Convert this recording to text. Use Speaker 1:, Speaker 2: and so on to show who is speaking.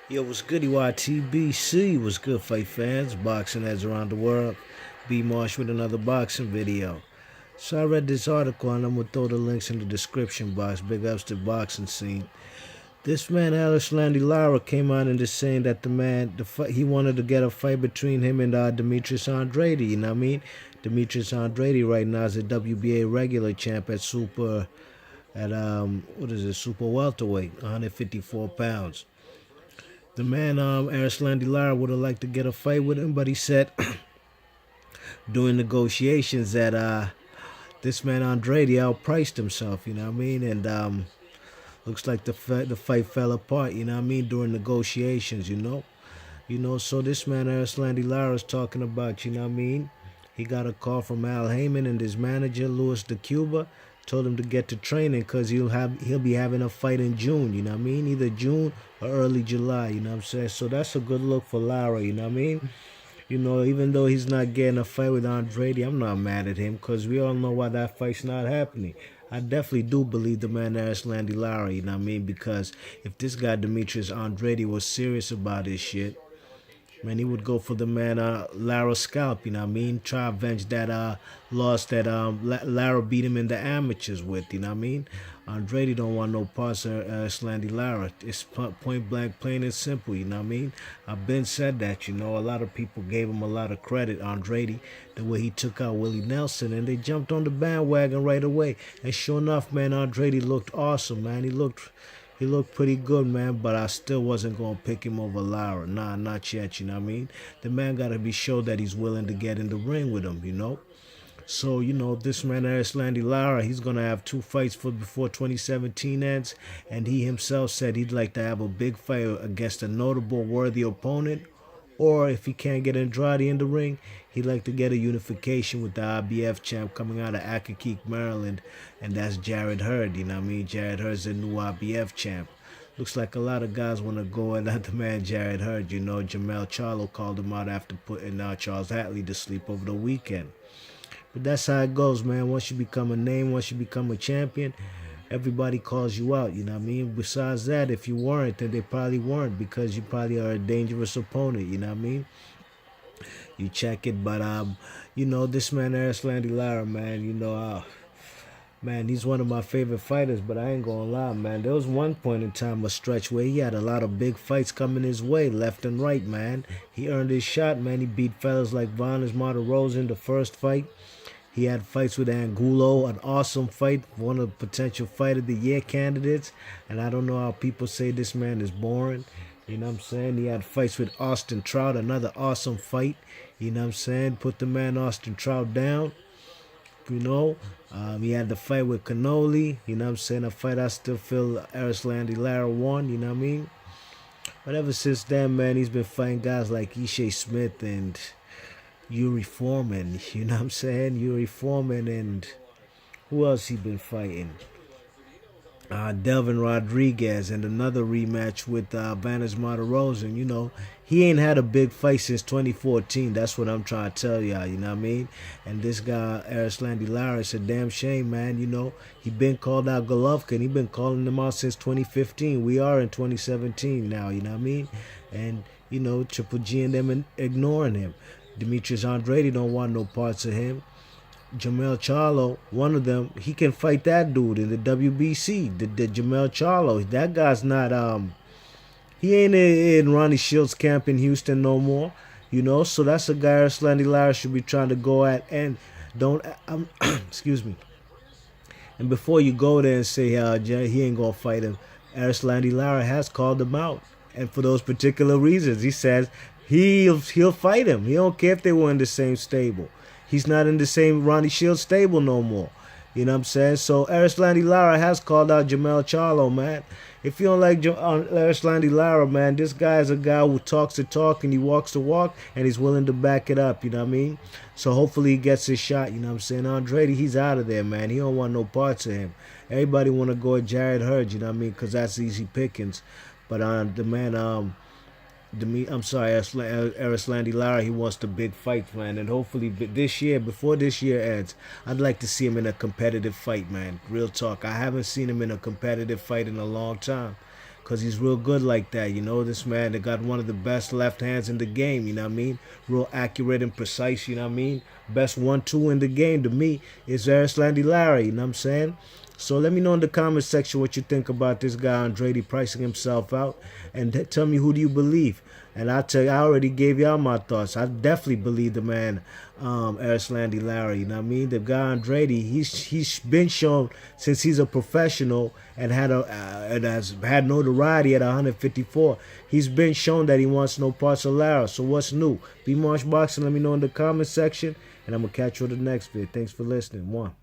Speaker 1: Yo, what's good, YTBC? What's good, fight fans? Boxing heads around the world. B Marsh with another boxing video. So I read this article and I'm gonna throw the links in the description box. Big ups to boxing scene. This man, Erislandy Lara, came out and is saying that he wanted to get a fight between him and Demetrius Andrade. You know what I mean? Demetrius Andrade right now is a WBA regular champ at super welterweight, 154 pounds. The man, Erislandy Lara, would have liked to get a fight with him, but he said during negotiations that this man Andrade outpriced himself. You know what I mean? And looks like the fight fell apart. You know what I mean? During negotiations, So this man Erislandy Lara is talking about. You know what I mean? He got a call from Al Heyman and his manager Louis de Cuba. Told him to get to training because he'll be having a fight in June. You know what I mean? Either June or early July. You know what I'm saying? So that's a good look for Lara. You know what I mean? Even though he's not getting a fight with Andrade, I'm not mad at him because we all know why that fight's not happening. I definitely do believe the man Erislandy Lara, you know what I mean? Because if this guy Demetrius Andrade was serious about his shit, man, he would go for the man Lara's scalp, you know what I mean? Try to avenge that loss that Lara beat him in the amateurs with, you know what I mean? Andrade don't want no parts of Erislandy Lara. It's point blank, plain and simple, you know what I mean? I've been said that, a lot of people gave him a lot of credit, Andrade, the way he took out Willie Nelson, and they jumped on the bandwagon right away. And sure enough, man, Andrade looked awesome, man. He looked pretty good, man, but I still wasn't going to pick him over Lara. Nah, not yet, you know what I mean? The man got to be sure that he's willing to get in the ring with him. So, this man, Erislandy Lara, he's going to have two fights before 2017 ends, and he himself said he'd like to have a big fight against a notable, worthy opponent, or if he can't get Andrade in the ring, he'd like to get a unification with the IBF champ coming out of Accokeek, Maryland, and that's Jarrett Hurd, you know what I mean? Jarrett Hurd's the new IBF champ. Looks like a lot of guys want to go at the man Jarrett Hurd. Jamel Charlo called him out after putting Charles Hatley to sleep over the weekend. But that's how it goes, man. Once you become a name, once you become a champion, everybody calls you out, you know what I mean? Besides that, if you weren't, then they probably weren't because you probably are a dangerous opponent, you know what I mean? You check it, but, this man, Erislandy Lara, man, man, he's one of my favorite fighters, but I ain't gonna lie, man. There was one point in time, a stretch where he had a lot of big fights coming his way, left and right, man. He earned his shot, man. He beat fellas like Vanes Martirosyan in the first fight. He had fights with Angulo, an awesome fight, one of the potential fight of the year candidates. And I don't know how people say this man is boring. You know what I'm saying? He had fights with Austin Trout, another awesome fight. You know what I'm saying? Put the man Austin Trout down. He had the fight with Cannoli. You know what I'm saying? A fight I still feel Erislandy Lara won. You know what I mean? But ever since then, man, he's been fighting guys like Ishe Smith and Yuri Foreman, you know what I'm saying? Yuri Foreman, and who else he been fighting? Delvin Rodriguez, and another rematch with Vanes Martirosyan. He ain't had a big fight since 2014. That's what I'm trying to tell y'all, you know what I mean? And this guy, Erislandy Lara, it's a damn shame, man. He been called out Golovkin. He been calling him out since 2015. We are in 2017 now, you know what I mean? And, Triple G and them ignoring him. Demetrius Andrade don't want no parts of him. Jamel Charlo, one of them, he can fight that dude in the WBC. The Jamel Charlo, that guy's not he ain't in Ronnie Shields' camp in Houston no more. So that's a guy Erislandy Lara should be trying to go at, and don't excuse me. And before you go there and say he ain't gonna fight him, Erislandy Lara has called him out, and for those particular reasons, he says he'll fight him. He don't care if they were in the same stable. He's not in the same Ronnie Shields stable no more. You know what I'm saying? So Erislandy Lara has called out Jamel Charlo, man. If you don't like Erislandy Lara, man, this guy is a guy who talks the talk and he walks the walk and he's willing to back it up, you know what I mean? So hopefully he gets his shot, you know what I'm saying? Andrade, he's out of there, man. He don't want no parts of him. Everybody want to go at Jarrett Hurd, you know what I mean? Because that's easy pickings. But the man, Erislandy Lara, he wants the big fight, man. And hopefully this year, before this year ends, I'd like to see him in a competitive fight, man. Real talk. I haven't seen him in a competitive fight in a long time. because he's real good like that. You know, this man that got one of the best left hands in the game, you know what I mean? Real accurate and precise, you know what I mean? Best 1-2 in the game to me is Erislandy Lara, you know what I'm saying? So let me know in the comment section what you think about this guy Andrade pricing himself out, and tell me, who do you believe? And I'll tell you, I already gave y'all my thoughts. I definitely believe the man Erislandy Lara, you know what I mean? The guy Andrade, he's been shown since he's a professional and and has had notoriety at 154. He's been shown that he wants no parts of Lara. So what's new? Be Marsh Boxing. Let me know in the comment section, and I'm gonna catch you on the next vid. Thanks for listening. One.